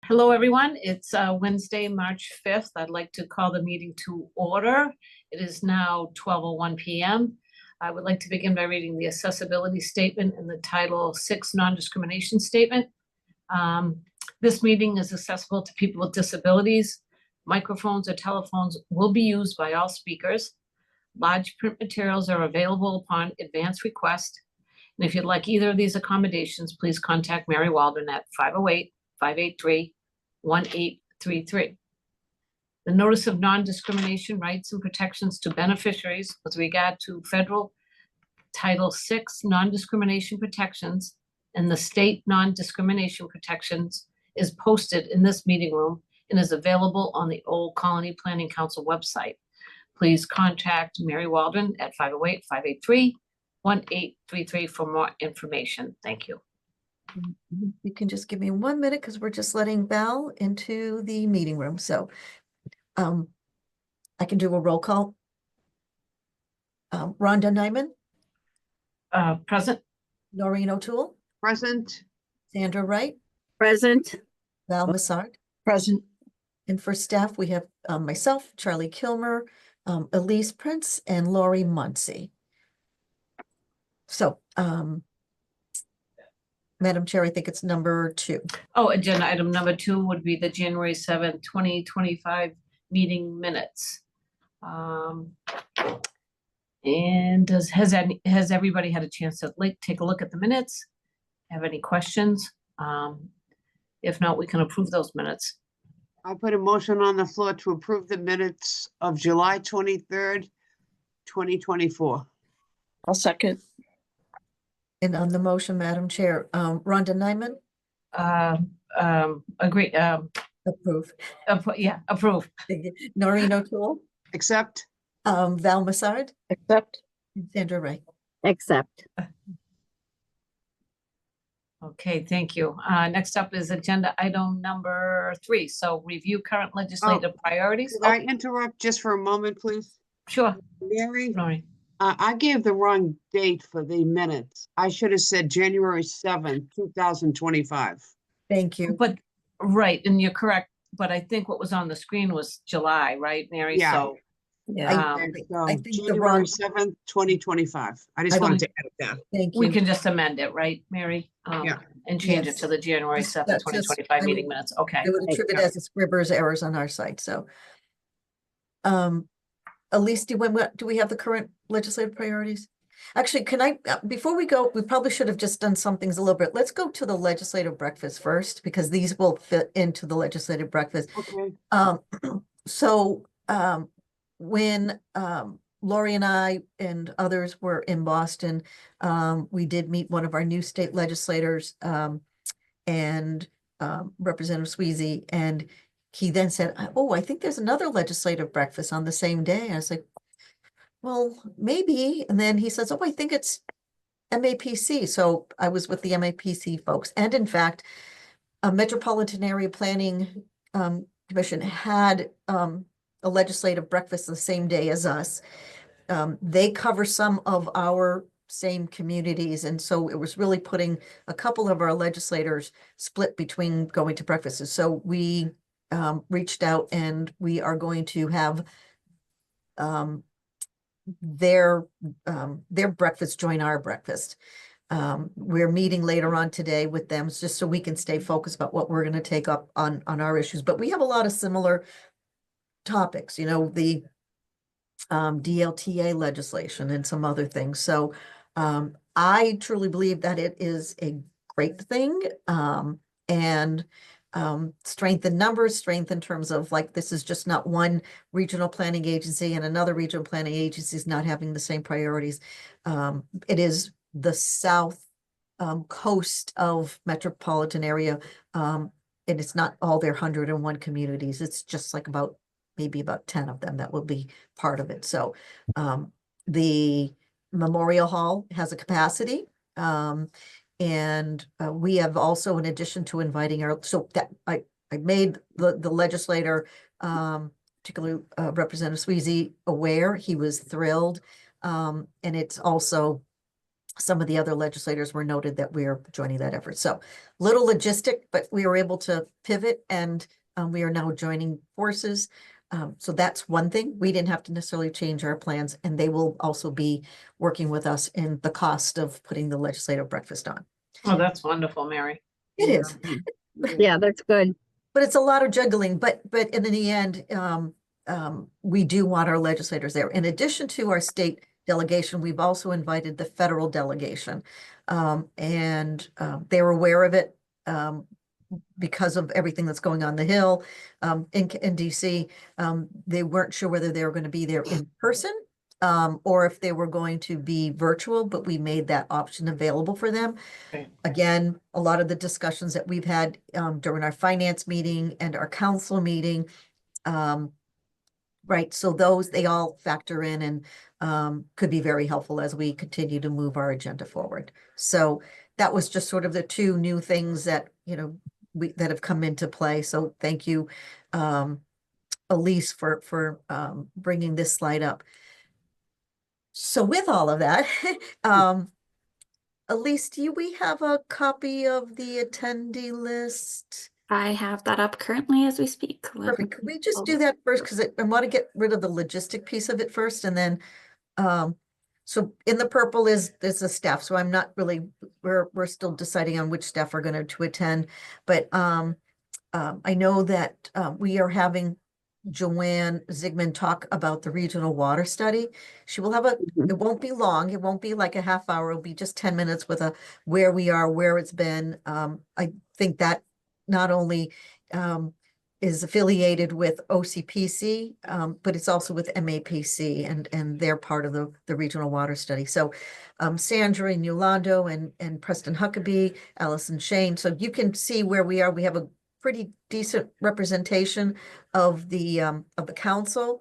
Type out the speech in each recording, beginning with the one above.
Hello, everyone. It's Wednesday, March 5th. I'd like to call the meeting to order. It is now 12:01 p.m. I would like to begin by reading the accessibility statement and the Title VI non-discrimination statement. This meeting is accessible to people with disabilities. Microphones or telephones will be used by all speakers. Large print materials are available upon advance request. And if you'd like either of these accommodations, please contact Mary Waldron at 508-583-1833. The Notice of Non-Discrimination Rights and Protections to Beneficiaries with regard to federal Title VI non-discrimination protections and the state non-discrimination protections is posted in this meeting room and is available on the Old Colony Planning Council website. Please contact Mary Waldron at 508-583-1833 for more information. Thank you. You can just give me 1 minute because we're just letting Val into the meeting room. So I can do a roll call. Rhonda Nyman. Present. Noreen O'Toole. Present. Sandra Wright. Present. Val Massard. Present. And for staff, we have myself, Charlie Kilmer, Elise Prince, and Lori Muncy. So, Madam Chair, I think it's number 2. Oh, agenda item number 2 would be the January 7th, 2025 meeting minutes. And has everybody had a chance to take a look at the minutes? Have any questions? If not, we can approve those minutes. I'll put a motion on the floor to approve the minutes of July 23rd, 2024. I'll second. And on the motion, Madam Chair, Rhonda Nyman. Agree. Approve. Yeah, approve. Noreen O'Toole. Accept. Val Massard. Accept. And Sandra Wright. Accept. Okay, thank you. Next up is agenda item number 3. So review current legislative priorities. Could I interrupt just for a moment, please? Sure. Mary, Noreen. I gave the wrong date for the minutes. I should have said January 7th, 2025. Thank you. But, right, and you're correct, but I think what was on the screen was July, right, Mary? Yeah. So, Yeah. So I think the January wrong- 7th, 2025 I just I wanted to edit that. Thank you. we can just amend it, right, Mary? Yeah. And change it Yes. to the January 7th, That's just- 2025 I meeting would- minutes. Okay. I would attribute as a scribber's errors on our side, so. Elise, do we have the current legislative priorities? Actually, can I, before we go, we probably should have just done some things a little bit. Let's go to the legislative breakfast first, because these will fit into the legislative breakfast. Okay. So when Lori and I and others were in Boston, we did meet one of our new state legislators, and Representative Sweezy, and he then said, oh, I think there's another legislative breakfast on the same day. And I was like, well, maybe. And then he says, oh, I think it's MAPC. So I was with the MAPC folks. And in fact, a Metropolitan Area Planning Commission had a legislative breakfast the same day as us. They cover some of our same communities. And so it was really putting a couple of our legislators split between going to breakfasts. So we reached out, and we are going to have their breakfast join our breakfast. We're meeting later on today with them just so we can stay focused about what we're going to take up on our issues. But we have a lot of similar topics, you know, the DLTA legislation and some other things. So I truly believe that it is a great thing, and strength in numbers, strength in terms of, like, this is just not one regional planning agency and another regional planning agency is not having the same priorities. It is the south coast of metropolitan area, and it's not all their 101 communities. It's just like maybe about 10 of them that will be part of it. So the Memorial Hall has a capacity. And we have also, in addition to inviting so that I made the legislator, particularly Representative Sweezy, aware. He was thrilled. And it's also some of the other legislators were noted that we are joining that effort. So little logistic, but we were able to pivot and we are now joining forces. So that's one thing. We didn't have to necessarily change our plans, and they will also be working with us in the cost of putting the legislative breakfast on. Oh, that's wonderful, Mary. It is, Yeah, that's good. but it's a lot of juggling, but in the end, we do want our legislators there. In addition to our state delegation, we've also invited the federal delegation. And they're aware of it because of everything that's going on the Hill in DC. They weren't sure whether they were going to be there in person or if they were going to be virtual, but we made that option available for them. Okay. Again, a lot of the discussions that we've had during our finance meeting and our council meeting, right, so those, they all factor in and could be very helpful as we continue to move our agenda forward. So that was just sort of the two new things that, you know, that have come into play. So thank you, Elise, for bringing this slide up. So with all of that, Elise, do we have a copy of the attendee list? I have that up currently as we speak. Perfect. Could we just do that first? Because I want to get rid of the logistic piece of it first, and then, so in the purple is the staff. So I'm not really, we're still deciding on which staff are going to attend, but I know that we are having Joanne Zigman talk about the regional water study. She will have it won't be long. It won't be like a half hour. It'll be just 10 minutes with a where we are, where it's been. I think that not only is affiliated with OCPC, but it's also with MAPC, and they're part of the regional water study. So Sandra and Yolando and Preston Huckabee, Allison Shane. So you can see where we are. We have a pretty decent representation of the council.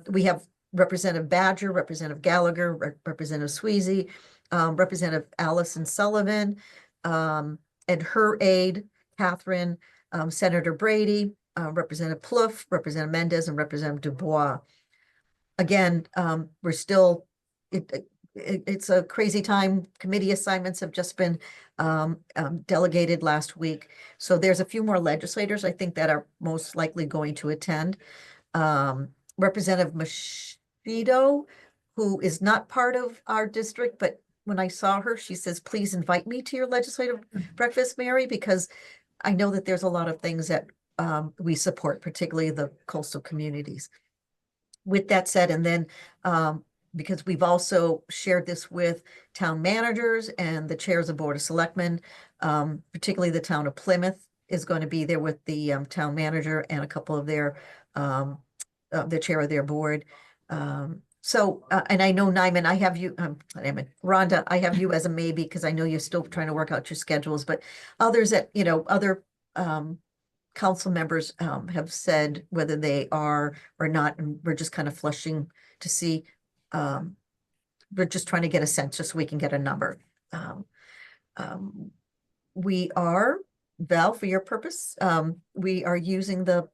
We have Representative Badger, Representative Gallagher, Representative Sweezy, Representative Allison Sullivan, and her aide, Catherine, Senator Brady, Representative Plouffe, Representative Mendez, and Representative Dubois. Again, we're still, it's a crazy time. Committee assignments have just been delegated last week. So there's a few more legislators, I think, that are most likely going to attend. Representative Machado, who is not part of our district, but when I saw her, she says, please invite me to your legislative breakfast, Mary, because I know that there's a lot of things that we support, particularly the coastal communities. With that said, and then because we've also shared this with town managers and the chairs of Board of Selectmen, particularly the town of Plymouth is going to be there with the town manager and a couple of their, the chair of their board. So, and I know Nyman, I have you, Rhonda, I have you as a maybe, because I know you're still trying to work out your schedules, but others that, you know, other council members have said whether they are or not, and we're just kind of flushing to see. We're just trying to get a sense just so we can get a number. We are, Val, for your purpose, we are using the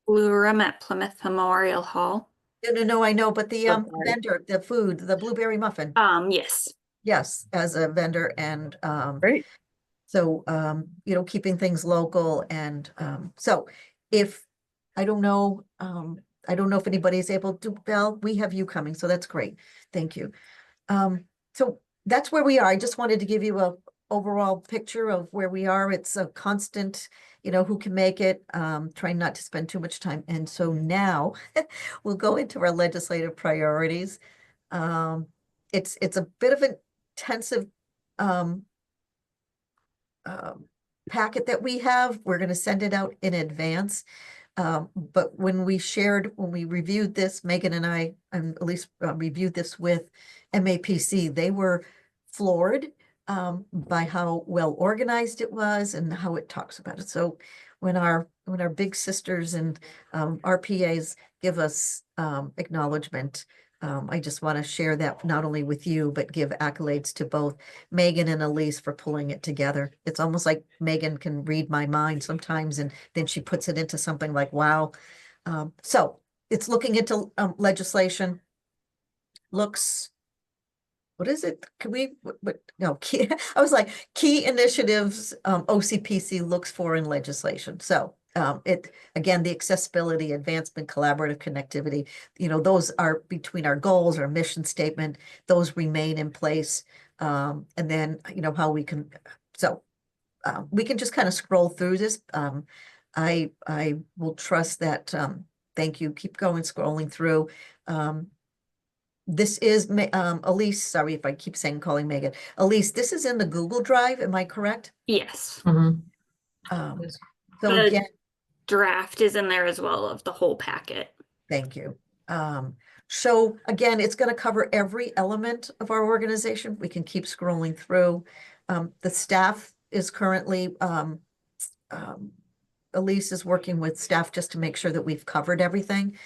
Blue Room at Plymouth Memorial Hall. no, I know, but the sorry. vendor, the food, the blueberry muffin. Yes. Yes, as a vendor, and Great. so you know, keeping things local, and so if I don't know if anybody's able to, Val, we have you coming, so that's great. Thank you. So that's where we are. I just wanted to give you a overall picture of where we are. It's a constant, you know, who can make it, trying not to spend too much time. And so now we'll go into our legislative priorities. It's a bit of an intensive packet that we have. We're going to send it out in advance. But when we reviewed this, Megan and I, and at least reviewed this with MAPC, they were floored by how well organized it was and how it talks about it. So when our big sisters and RPAs give us acknowledgement, I just want to share that not only with you, but give accolades to both Megan and Elise for pulling it together. It's almost like Megan can read my mind sometimes, and then she puts it into something like, wow. So it's looking into legislation. Looks what is it? Can we, no, key, I was like, key initiatives, OCPC looks for in legislation. So, again, the accessibility, advancement, collaborative connectivity, those are between our goals, our mission statement, those remain in place. And then, how we can, so, we can just kind of scroll through this. I will trust that, thank you, keep going, scrolling through. This is, Elise, sorry if I keep calling Megan. Elise, this is in the Google Drive, am I correct? Yes. Mhm. Um, Yes. so The- again, Draft is in there as well of the whole packet. thank you. So again, it's going to cover every element of our organization. We can keep scrolling through. The staff is currently, Elise is working with staff just to make sure that we've covered everything.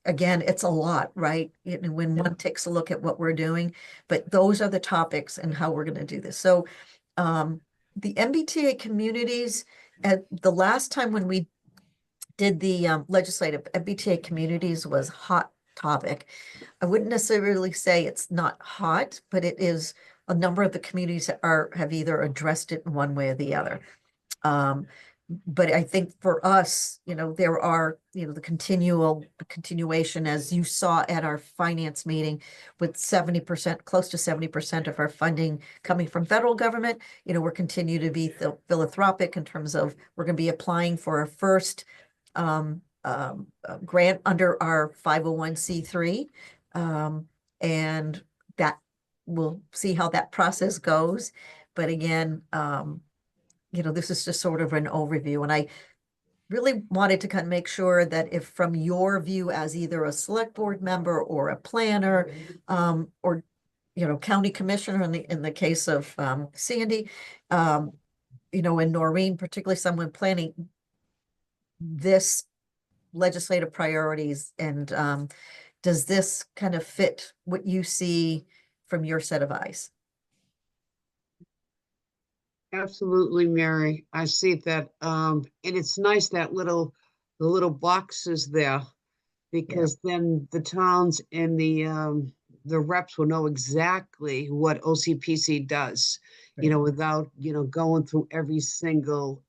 Again, it's a lot, right? When one takes a look at what we're doing, but those are the topics and how we're going to do this. So, the MBTA communities, at the last time when we did the legislative, MBTA communities was hot topic. I wouldn't necessarily say it's not hot, but it is a number of the communities that have either addressed it in one way or the other. But I think for us, there are, the continuation, as you saw at our finance meeting, with 70%, close to 70% of our funding coming from federal government. We're continue to be philanthropic in terms of we're going to be applying for our first grant under our 501c3. And that we'll see how that process goes. But again, this is just sort of an overview, and I really wanted to kind of make sure that if from your view as either a select board member or a planner, or, county commissioner in the case of Sandy, and Noreen, particularly someone planning this legislative priorities, and does this kind of fit what you see from your set of eyes? Absolutely, Mary. I see that. And it's nice that the little boxes there, because then the towns and the reps will know exactly what OCPC does, Right. without, going through every single,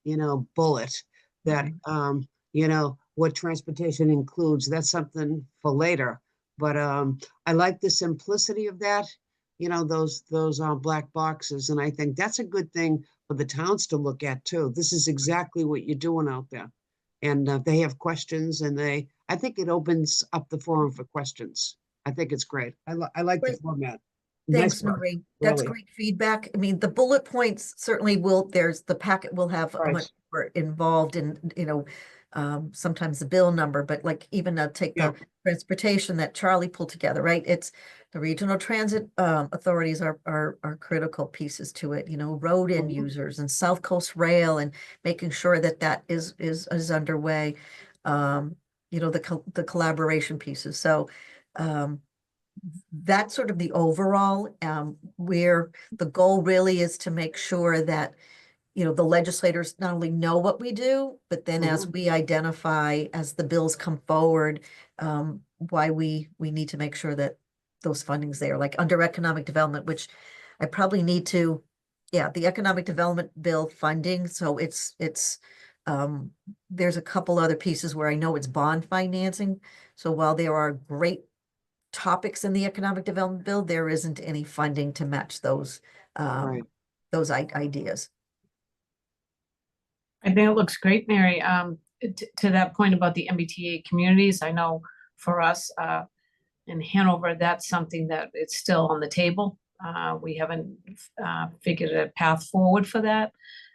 bullet that, what transportation includes. That's something for later. But I like the simplicity of that, those black boxes. And I think that's a good thing for the towns to look at too. This is exactly what you're doing out there. And they have questions, and I think it opens up the forum for questions. I think it's great. I like the Great. format. Thanks, Nice work, Noreen. That's really. great feedback. I mean, the bullet points certainly the packet will have Right. much more involved in, sometimes the bill number, but like even take Yeah. the transportation that Charlie pulled together, right? It's the regional transit authorities are critical pieces to it, road end Mhm. users and South Coast Rail, and making sure that is underway. The collaboration pieces. So, that's sort of the overall, where the goal really is to make sure that, the legislators not only know what we do, but then as we identify, as the bills come forward, why we need to make sure that those funding's there, like under economic development, which I probably need to, the economic development bill funding. So there's a couple other pieces where I know it's bond financing. So while there are great topics in the economic development bill, there isn't any funding to match those Right. ideas. I think it looks great, Mary. To that point about the MBTA communities, I know for us in Hanover, that's something that it's still on the table. We haven't figured a path forward for that.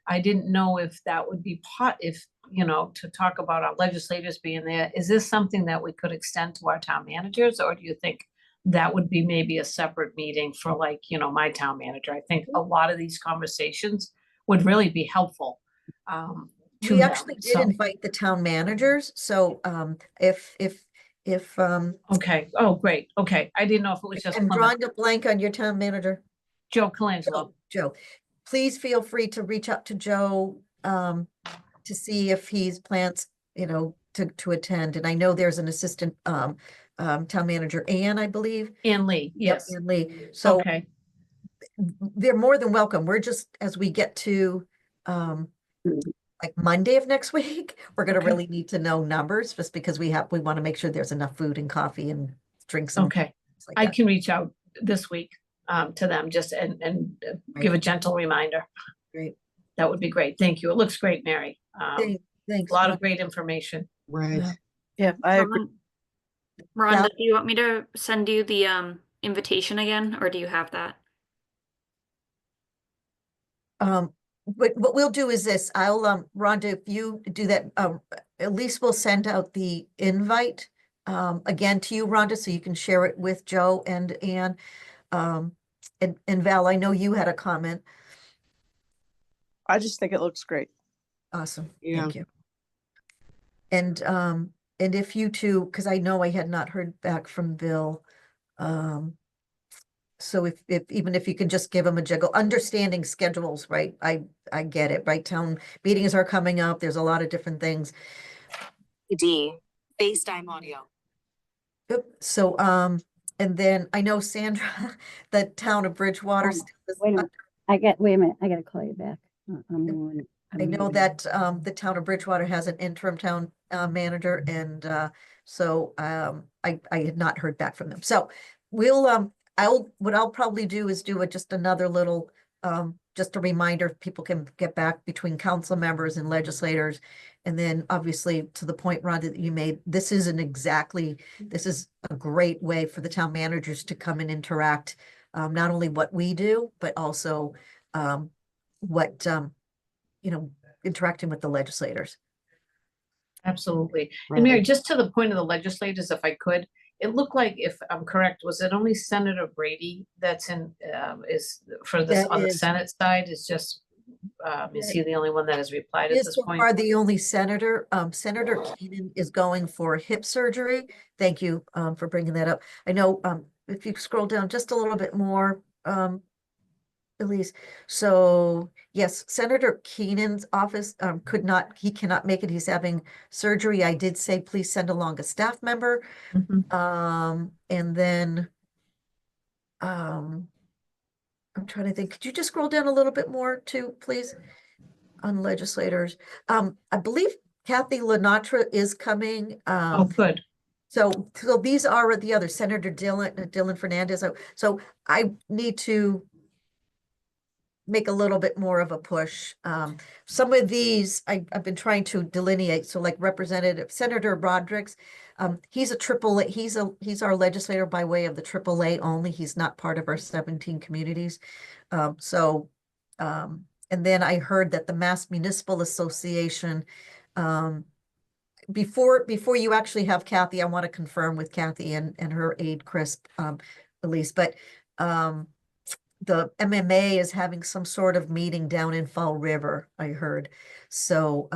I didn't know if that would be to talk about our legislators being there. Is this something that we could extend to our town managers, or do you think that would be maybe a separate meeting for my town manager? I think a lot of these conversations would really be helpful. To We them. actually did So, invite the town managers, so if okay, oh, great, okay, I didn't know if it was just I'm Plymouth. drawing a blank on your town manager, Joe Colangelo. Joe, please feel free to reach out to Joe to see if he's plans, to attend. And I know there's an assistant Town Manager Ann, I believe. Ann Lee, Yep, yes. Ann Lee. So Okay, they're more than welcome. We're just, as we get to, like Monday of next week, we're gonna Okay. really need to know numbers, just because we want to make sure there's enough food and coffee and drinks and okay. things like I that. can reach out this week to them just and give a gentle reminder. Great. That would be great. Thank you. It looks great, Mary. Thanks. A lot of great information. Right. Yeah. Yeah, I agree. Rhonda, do you want me to send you the invitation again, or do you have that? But what we'll do is this, I'll, Rhonda, if you do that, at least we'll send out the invite, again to you, Rhonda, so you can share it with Joe and Ann. And Val, I know you had a comment. I just think it looks great. Awesome, Yeah. thank you. And if you two, because I know I had not heard back from Bill, so if even if you can just give them a jiggle, understanding schedules, right? I get it, right? Town meetings are coming up. There's a lot of different things. D, FaceTime audio. Yep. So, and then I know Sandra, the town of Bridgewater. Oh, still is Wait a minute, wait a minute, I gotta call you back. I know that the town of Bridgewater has an interim town manager, and so I had not heard back from them. So we'll what I'll probably do is do just another little just a reminder, if people can get back between council members and legislators. And then obviously, to the point, Rhonda, that you made, this is a great way for the town managers to come and interact, not only what we do, but also what interacting with the legislators. Absolutely. Right. And Mary, just to the point of the legislators, if I could, it looked like, if I'm correct, was it only Senator Brady that's in, is for this That on the is- Senate side? Is just, is he the only one that has replied at Is this so point? far the only senator. Senator Keenan is going for hip surgery. Thank you for bringing that up. I know if you scroll down just a little bit more, Elise. So yes, Senator Keenan's office he cannot make it. He's having surgery. I did say, please send along a staff member. Mhm. And then I'm trying to think, could you just scroll down a little bit more too, please? On legislators. I believe Kathy Lenatra is coming. Oh, good. So these are the other Senator Dylan Fernandez. So I need to make a little bit more of a push. Some of these I've been trying to delineate. So like Representative Senator Rodrigues, he's he's our legislator by way of the AAA only. He's not part of our 17 communities. And then I heard that the Mass Municipal Association, before you actually have Kathy, I want to confirm with Kathy and her aide Chris, Elise, but the MMA is having some sort of meeting down in Fall River, I heard. So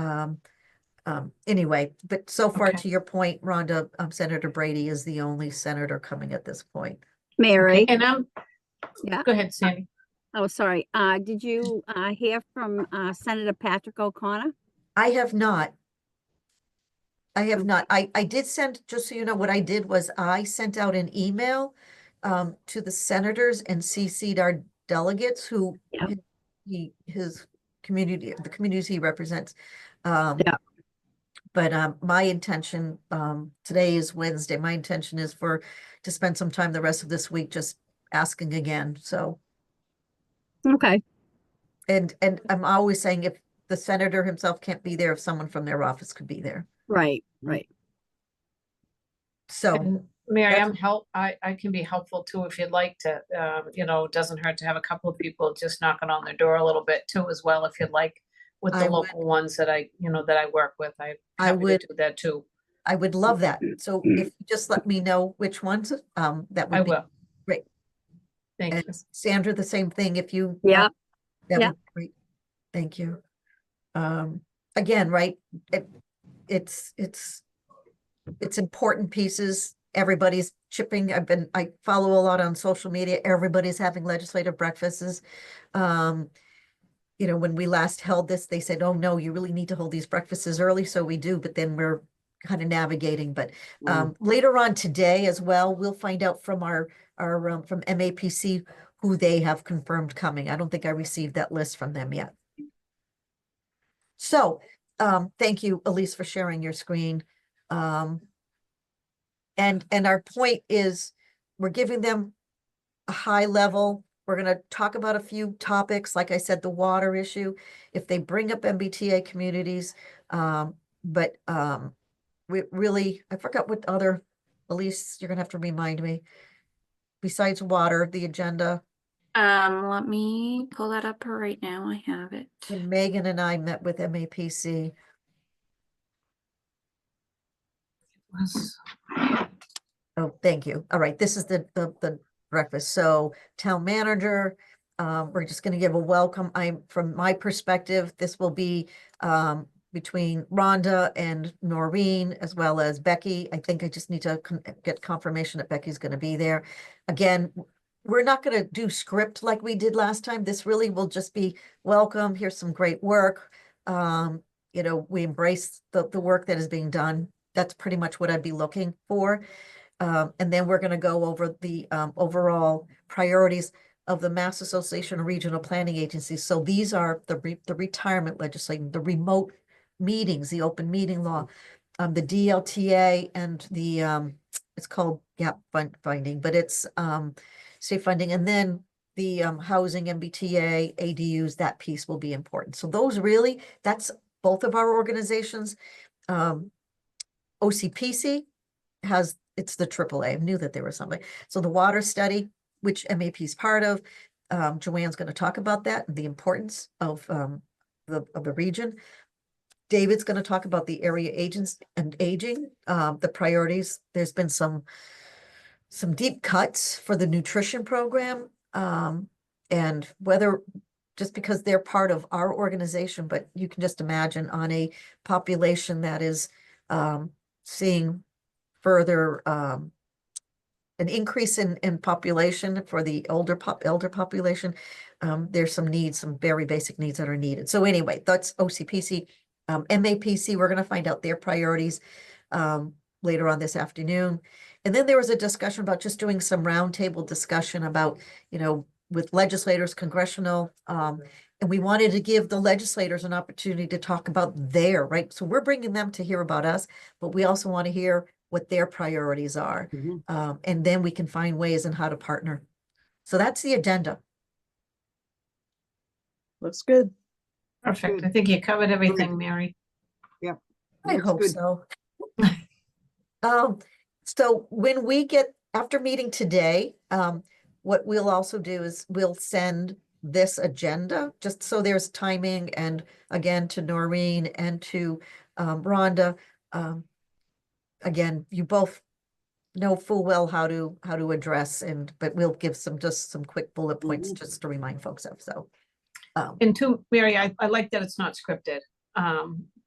anyway, but so far Okay. to your point, Rhonda, Senator Brady is the only senator coming at this point. Mary, And yeah, go ahead, Sandy. oh, sorry, did you hear from Senator Patrick O'Connor? I have not. I did send, just so you know, what I did was I sent out an email to the senators and CC'd our delegates who Yep. his community, the communities he represents. Yeah. But my intention, today is Wednesday, my intention is to spend some time the rest of this week just asking again, so. Okay, And I'm always saying, if the senator himself can't be there, if someone from their office could be there, right. so. And Mary, that's- I can be helpful too, if you'd like to, it doesn't hurt to have a couple of people just knocking on their door a little bit too as well, if you'd like, with I the would. local ones that I work with. I'm I happy to would. do that too. I would love that. So if you just let me know which ones, that I would be will. great. Thank And you. Sandra, the same thing, if you. Yeah, that yeah. would be great. Thank you. Again, right, it's important pieces. Everybody's chipping. I follow a lot on social media. Everybody's having legislative breakfasts. When we last held this, they said, oh no, you really need to hold these breakfasts early. So we do, but then we're kind of navigating, but Wow. later on today as well, we'll find out from from MAPC who they have confirmed coming. I don't think I received that list from them yet. So, thank you, Elise, for sharing your screen. And our point is, we're giving them a high level. We're gonna talk about a few topics, like I said, the water issue, if they bring up MBTA communities. But we really, I forgot what other, Elise, you're gonna have to remind me. Besides water, the agenda, Let me pull that up right now. I have it. and Megan and I met with MAPC. Was- Oh, thank you. All right, this is the breakfast. So town manager, we're just gonna give a welcome. From my perspective, this will be between Rhonda and Noreen as well as Becky. I think I just need to get confirmation that Becky's gonna be there. Again, we're not gonna do script like we did last time. This really will just be welcome. Here's some great work. You know, we embrace the work that is being done. That's pretty much what I'd be looking for. And then we're gonna go over the overall priorities of the Mass Association of Regional Planning Agencies. So these are the retirement legislation, the remote meetings, the open meeting law, the DLTA, and the it's called gap finding, but it's state funding, and then the housing, MBTA, ADUs, that piece will be important. So those really, that's both of our organizations. OCPC has, it's the AAA. I knew that there was something. So the water study, which MAP is part of, Joanne's going to talk about that, and the importance of the region. David's going to talk about the area agents and aging, the priorities. There's been some deep cuts for the nutrition program, and whether, just because they're part of our organization, but you can just imagine on a population that is seeing further an increase in population for the elder population. There's some needs, some very basic needs that are needed. So anyway, that's OCPC. MAPC, we're going to find out their priorities later on this afternoon. And then there was a discussion about just doing some roundtable discussion about, you know, with legislators, congressional, and we wanted to give the legislators an opportunity to talk about their, right? So we're bringing them to hear about us, but we also want to hear what their priorities are. Mhm. And then we can find ways on how to partner. So that's the agenda. Looks good. Perfect. Good. I think you covered everything, Mary. I Looks hope good. so. So when we get, after meeting today, what we'll also do is we'll send this agenda, just so there's timing, and again, to Noreen and to Rhonda. Again, you both know full well how to address, but we'll give just some quick bullet points just to remind folks of, so. And to Mary, I like that it's not scripted.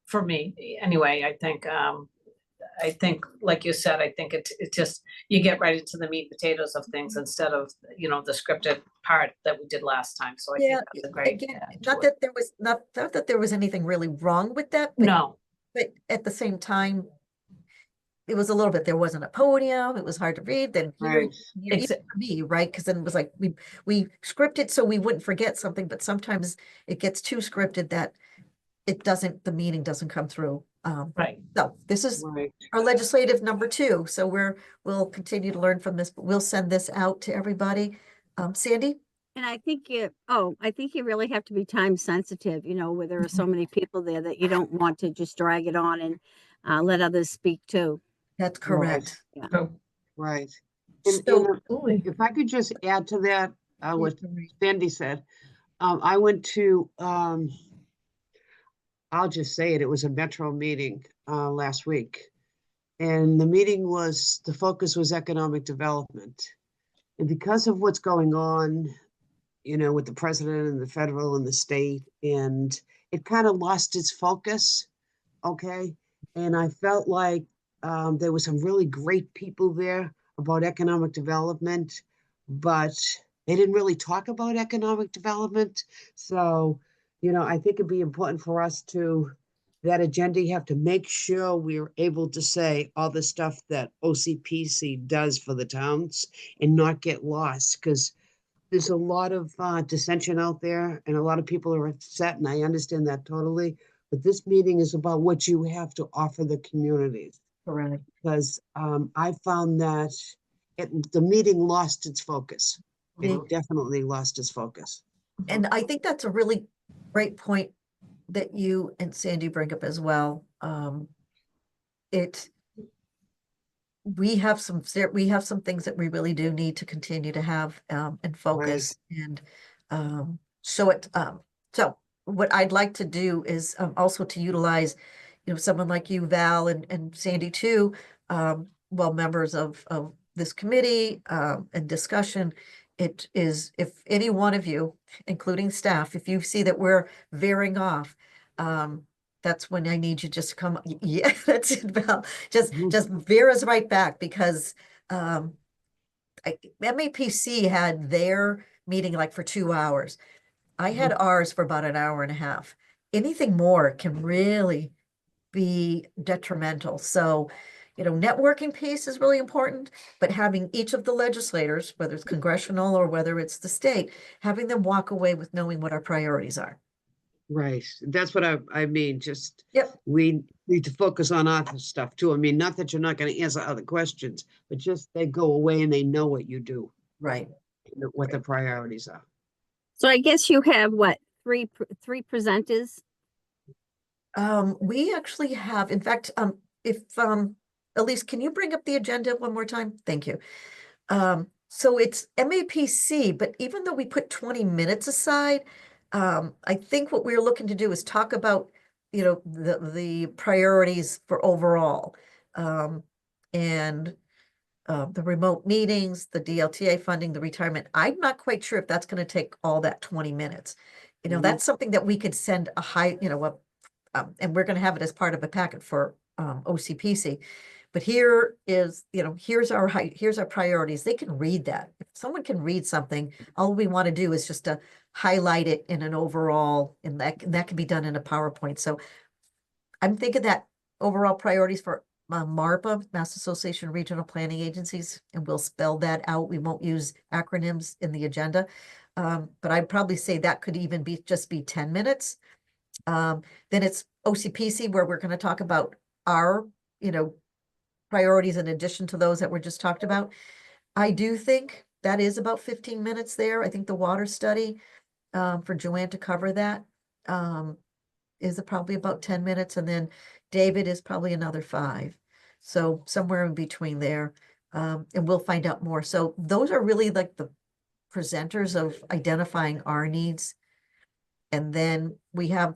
For me, anyway, I think, like you said, I think it just, you get right into the meat and potatoes of things instead of, you know, the scripted part that we did last time. So I think Yeah, that's a great. again, add to not it. that there was anything really wrong with that, but No, but at the same time, it was a little bit, there wasn't a podium, it was hard to read, then here, Right. even for me, right? Because then it was like, we scripted so we wouldn't forget something, but sometimes it gets too scripted that the meaning doesn't come through. right. So this is Right. our legislative number 2, so we'll continue to learn from this, but we'll send this out to everybody. Sandy? And I think I think you really have to be time sensitive, you know, where there are so many people there that you don't want to just drag it on and let others speak too. That's correct. So, Right. And, So- absolutely. if I could just add to that, what Right. Sandy said, I went to, I'll just say it, it was a Metro meeting, last week. And the meeting the focus was economic development. And because of what's going on, you know, with the president and the federal and the state, and it kind of lost its focus. Okay. And I felt like there were some really great people there about economic development, but they didn't really talk about economic development. So, you know, I think it'd be important for us to that agenda, you have to make sure we're able to say all the stuff that OCPC does for the towns and not get lost, because there's a lot of dissension out there and a lot of people are upset, and I understand that totally. But this meeting is about what you have to offer the communities, Correct. because I found that the meeting lost its focus. It Mhm. definitely lost its focus. And I think that's a really great point that you and Sandy bring up as well. We have some things that we really do need to continue to have and focus and so what I'd like to do is also to utilize, someone like you, Val, and Sandy too, well, members of this committee and discussion. It is, if any one of you, including staff, if you see that we're veering off, that's when I need you just to come, yeah, that's it, Val. Just veer us right back, because MAPC had their meeting like for 2 hours. I had ours for about an hour and a half. Anything more can really be detrimental. So, networking piece is really important, but having each of the legislators, whether it's congressional or whether it's the state, having them walk away with knowing what our priorities are. Right. That's what I mean. Just, Yep. we need to focus on other stuff too. I mean, not that you're not going to answer other questions, but just they go away and they know what you do, Right. what the priorities are. So I guess you have what, three presenters? We actually have, in fact, if, Elise, can you bring up the agenda one more time? Thank you. So it's MAPC, but even though we put 20 minutes aside, I think what we're looking to do is talk about, the priorities for overall, and the remote meetings, the DLTA funding, the retirement. I'm not quite sure if that's going to take all that 20 minutes. Mhm. That's something that we could send a high, and we're going to have it as part of a packet for OCPC. But here's our priorities. They can read that. If someone can read something, all we want to do is just to highlight it in an overall, and that can be done in a PowerPoint. So I'm thinking that overall priorities for MARPA, Mass Association of Regional Planning Agencies, and we'll spell that out. We won't use acronyms in the agenda. But I'd probably say that could even just be 10 minutes. Then it's OCPC, where we're going to talk about our, priorities in addition to those that were just talked about. I do think that is about 15 minutes there. I think the water study, for Joanne to cover that, is probably about 10 minutes. And then David is probably another 5. So somewhere in between there. And we'll find out more. So those are really like the presenters of identifying our needs. And then we have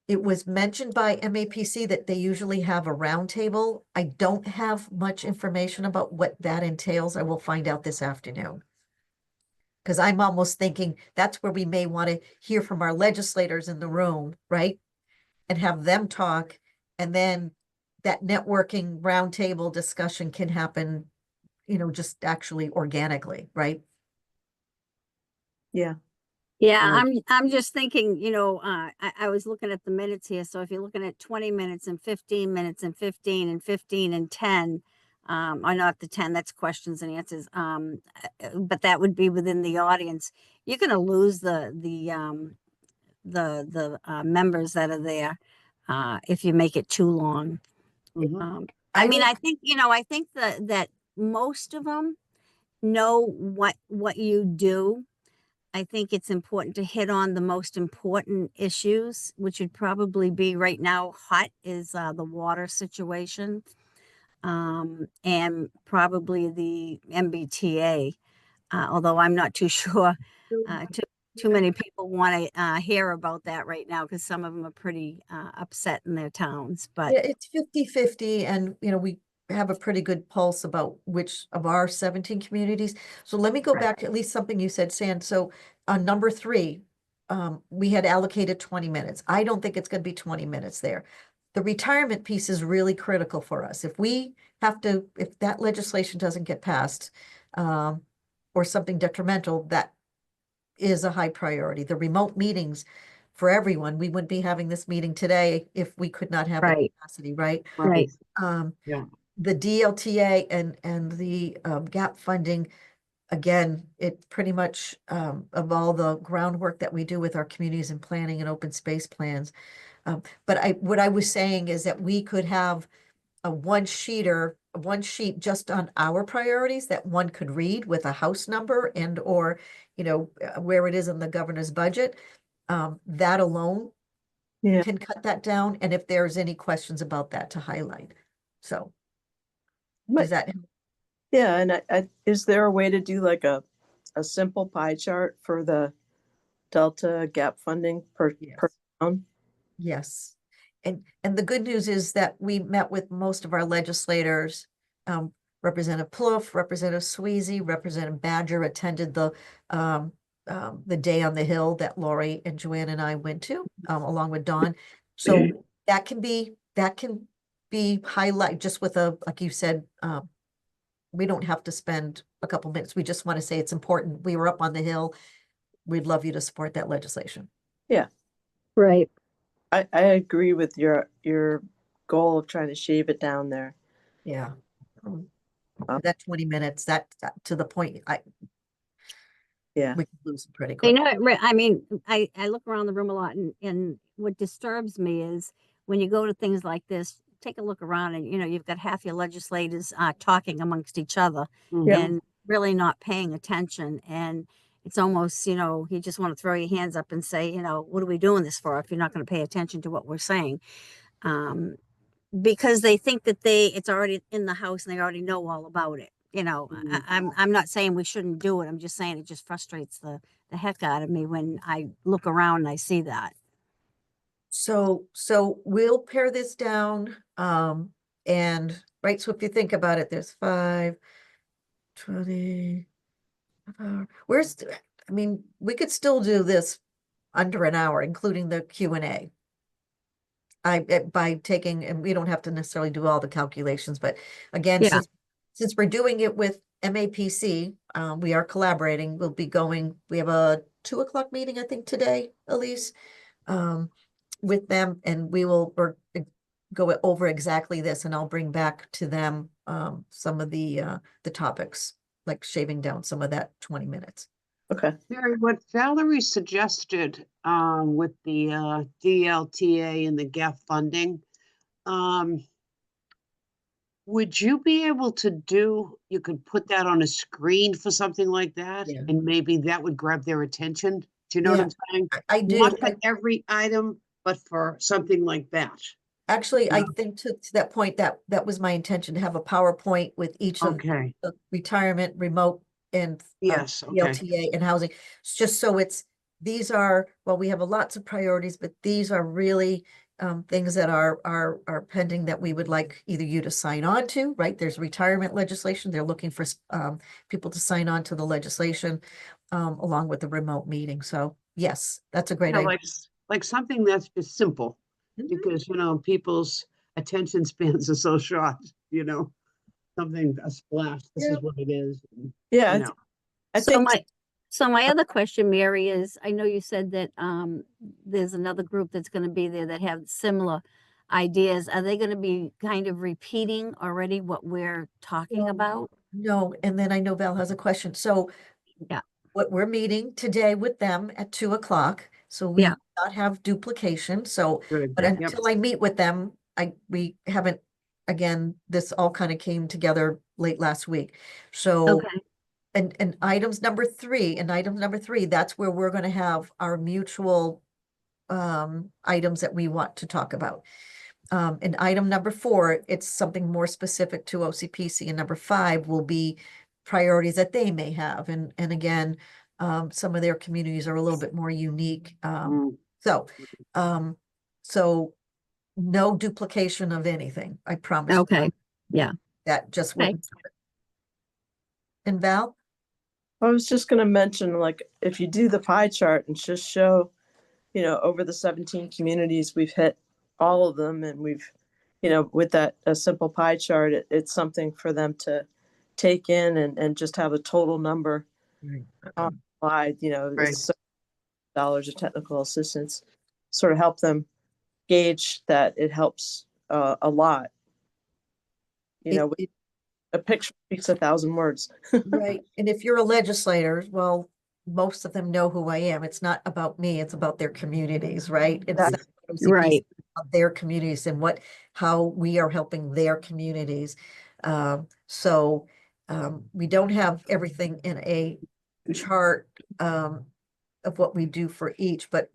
it was mentioned by MAPC that they usually have a roundtable. I don't have much information about what that entails. I will find out this afternoon. Because I'm almost thinking that's where we may want to hear from our legislators in the room, right? And have them talk. And then that networking roundtable discussion can happen, just actually organically, right? Yeah. Yeah, Right. I'm just thinking, I was looking at the minutes here. So if you're looking at 20 minutes and 15 minutes and 15 and 15 and 10, or not the 10, that's questions and answers. But that would be within the audience. You're going to lose the members that are there, if you make it too long. Mhm. I mean, I think, I think that most of them know what you do. I think it's important to hit on the most important issues, which would probably be right now hot is the water situation, and probably the MBTA, although I'm not too sure too many people want to hear about that right now, because some of them are pretty upset in their towns. But Yeah, it's 50-50, and we have a pretty good pulse about which of our 17 communities. So let me go back to at least something you said, San. So on number 3, we had allocated 20 minutes. I don't think it's going to be 20 minutes there. The retirement piece is really critical for us. If that legislation doesn't get passed, or something detrimental, that is a high priority. The remote meetings for everyone. We wouldn't be having this meeting today if we could not have the Right. capacity, right? Right. Yeah. The DLTA and the gap funding, again, it pretty much of all the groundwork that we do with our communities and planning and open space plans. But what I was saying is that we could have a one sheet just on our priorities that one could read with a house number and or, where it is in the governor's budget. That alone Yeah. can cut that down. And if there's any questions about that to highlight. So does But that, yeah, and is there a way to do like a simple pie chart for the Delta gap funding per Yes. town? yes. And the good news is that we met with most of our legislators. Representative Plouffe, Representative Sweezy, Representative Badger attended the day on the Hill that Lori and Joanne and I went to, along with Dawn. So that can be highlight just with like you said, we don't have to spend a couple minutes. We just want to say it's important. We were up on the Hill. We'd love you to support that legislation. Right. I agree with your goal of trying to shave it down there. Yeah. That 20 minutes, that to the point, Yeah. we could lose it pretty You quick. know, I mean, I look around the room a lot, and what disturbs me is when you go to things like this, take a look around and, you've got half your legislators talking amongst each other Yeah. and really not paying attention. And it's almost, you just want to throw your hands up and say, what are we doing this for if you're not going to pay attention to what we're saying? Because they think that it's already in the house and they already know all about it. I'm not saying we shouldn't do it. I'm just saying it just frustrates the heck out of me when I look around and I see that. So we'll pare this down, and right, so if you think about it, there's 5, 20, we could still do this under an hour, including the Q&A. By taking, and we don't have to necessarily do all the calculations, but again, Yeah. since we're doing it with MAPC, we are collaborating. We have a 2:00 meeting, I think, today, Elise, with them, and we'll go over exactly this, and I'll bring back to them some of the topics, like shaving down some of that 20 minutes. Okay. Mary, what Valerie suggested with the DLTA and the gap funding, would you be able to you could put that on a screen for something like that? Yeah. And maybe that would grab their attention? Do you know what I'm saying? I do. Not for every item, but for something like that. Actually, I Yeah. think to that point, that was my intention, to have a PowerPoint with each of Okay, the retirement, remote, and yes, okay. LTA and housing. It's just so these are, well, we have lots of priorities, but these are really things that are pending that we would like either you to sign on to, right? There's retirement legislation. They're looking for people to sign on to the legislation along with the remote meeting. So yes, that's a great Yeah, idea. like something that's just simple, Mhm. because, people's attention spans are so short, something, a splash, this Yeah. is what it is. Yeah. You know. I think So my other question, Mary, is I know you said that there's another group that's going to be there that have similar ideas. Are they going to be kind of repeating already what we're talking about? No, and then I know Val has a question. So Yeah. what we're meeting today with them at 2:00, so we Yeah. do not have duplication. So, Good, but yep. until I meet with them, we haven't, again, this all kind of came together late last week. So, Okay. and items number 3, that's where we're going to have our mutual items that we want to talk about. And item number 4, it's something more specific to OCPC, and number 5 will be priorities that they may have. And again, some of their communities are a little bit more unique. Mm, So no duplication of anything, I promise. Okay. Yeah. That just Okay. wouldn't. And Val? I was just going to mention, like, if you do the pie chart and just show, over the 17 communities, we've hit all of them, and we've, with a simple pie chart, it's something for them to take in and just have a total number Right. applied, Right. it's $7 of technical assistance. sort of help them gauge that it helps a lot. You know, It- a picture speaks 1,000 words. Right, and if you're a legislator, well, most of them know who I am. It's not about me, it's about their communities, right? It's That- not MCPC, Right. it's about their communities and how we are helping their communities. So we don't have everything in a chart of what we do for each, but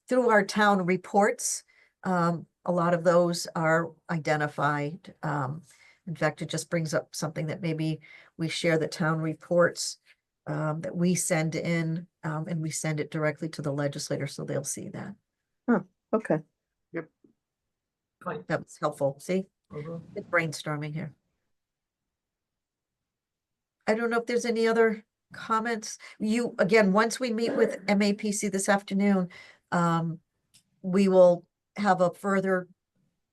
through our town reports, a lot of those are identified. In fact, it just brings up something that maybe we share the town reports that we send in, and we send it directly to the legislator, so they'll see that. Okay. Point. That was helpful. See, Mhm. good brainstorming here. I don't know if there's any other comments. Again, once we meet with MAPC this afternoon, we will have a further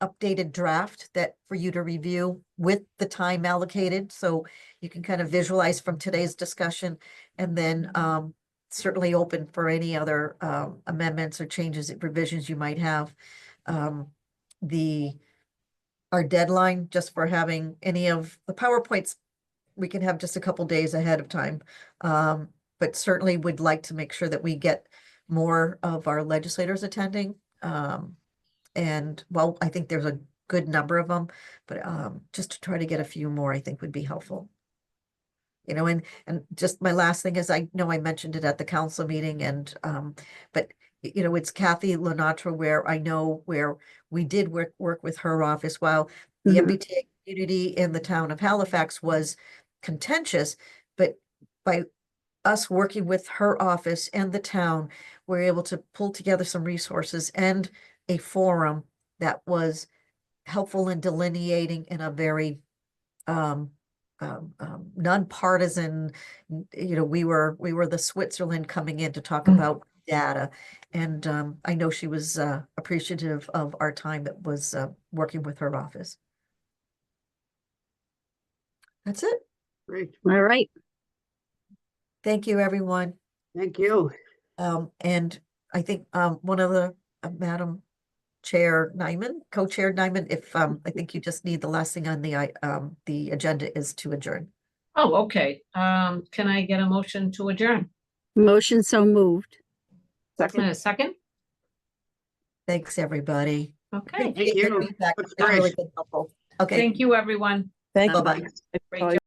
updated draft that for you to review with the time allocated, so you can kind of visualize from today's discussion, and then certainly open for any other amendments or changes, revisions you might have. Our deadline just for having any of the PowerPoints, we can have just a couple days ahead of time. But certainly would like to make sure that we get more of our legislators attending. And well, I think there's a good number of them, but just to try to get a few more, I think would be helpful. You know, and just my last thing is, I know I mentioned it at the council meeting, and but you know, it's Kathy Lenatra, where we did work with her office while the Mhm. MBTA community in the town of Halifax was contentious, but by us working with her office and the town, we're able to pull together some resources and a forum that was helpful in delineating in a very nonpartisan, you know, we were the Switzerland coming in to talk about data. And I know she was appreciative of our time that was working with her office. That's it. Great, All right. Thank you, everyone. thank you. And I think one of the Madam Chair Nyman, Co-Chair Nyman, if I think you just need the last thing on the agenda is to adjourn. Oh, okay. Can I get a motion to adjourn? Motion so moved. And a second? Thanks, everybody. Okay. Thank you. Feedback. That's It's really great. been helpful. Okay, Thank you, everyone. Thank you. bye-bye. Great Call you